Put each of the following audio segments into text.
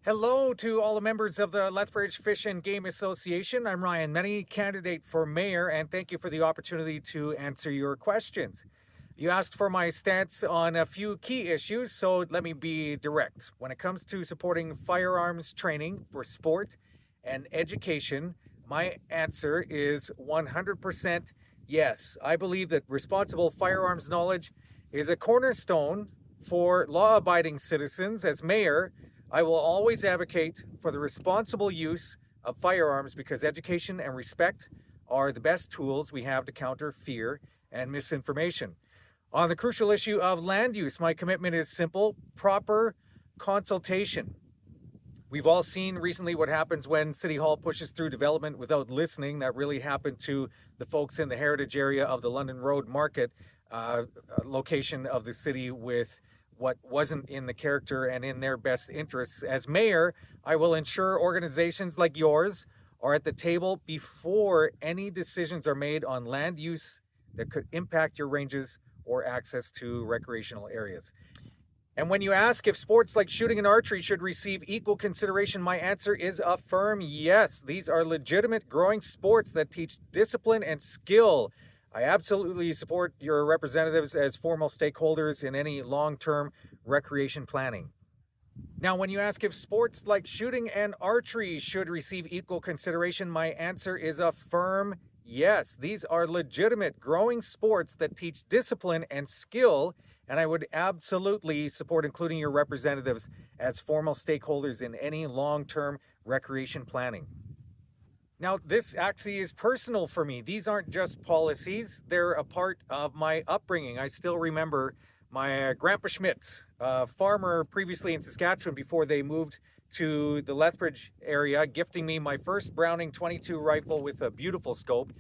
Hello to all the members of the Lethbridge Fish and Game Association. I'm Ryan Mennie, candidate for mayor, and thank you for the opportunity to answer your questions. You asked for my stance on a few key issues, so let me be direct. When it comes to supporting firearms training for sport and education, my answer is 100% yes. I believe that responsible firearms knowledge is a cornerstone for law-abiding citizens. As mayor, I will always advocate for the responsible use of firearms because education and respect are the best tools we have to counter fear and misinformation. On the crucial issue of land use, my commitment is simple: proper consultation. We've all seen recently what happens when City Hall pushes through development without listening. That really happened to the folks in the heritage area of the London Road Market location of the city, with what wasn't in the character and in their best interests. As mayor, I will ensure organizations like yours are at the table before any decisions are made on land use that could impact your ranges or access to recreational areas. And when you ask if sports like shooting and archery should receive equal consideration, my answer is a firm yes. These are legitimate growing sports that teach discipline and skill. I absolutely support your representatives as formal stakeholders in any long-term recreation planning. Now, when you ask if sports like shooting and archery should receive equal consideration, my answer is a firm yes. These are legitimate growing sports that teach discipline and skill, and I would absolutely support including your representatives as formal stakeholders in any long-term recreation planning. Now, this actually is personal for me. These aren't just policies. They're a part of my upbringing. I still remember my Grandpa Schmidt, a farmer previously in Saskatchewan before they moved to the Lethbridge area, gifting me my first Browning 22 rifle with a beautiful scope.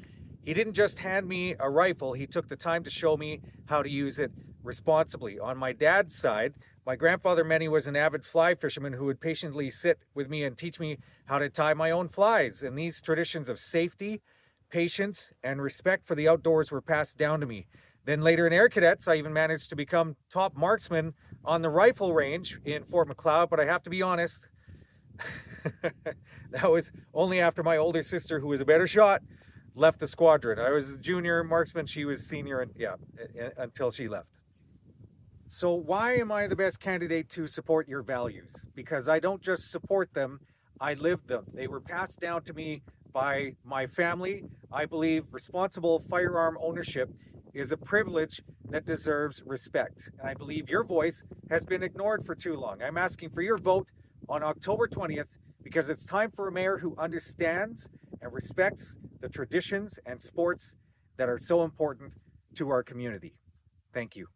He didn't just hand me a rifle, he took the time to show me how to use it responsibly. On my dad's side, my grandfather Mennie was an avid fly fisherman who would patiently sit with me and teach me how to tie my own flies. And these traditions of safety, patience, and respect for the outdoors were passed down to me. Then later in Air Cadets, I even managed to become top marksman on the rifle range in Fort Macleod. But I have to be honest, that was only after my older sister, who was a better shot, left the squadron. I was a junior marksman, she was senior, and until she left. So why am I the best candidate to support your values? Because I don't just support them, I live them. They were passed down to me by my family. I believe responsible firearm ownership is a privilege that deserves respect. And I believe your voice has been ignored for too long. I'm asking for your vote on October 20th because it's time for a mayor who understands and respects the traditions and sports that are so important to our community. Thank you.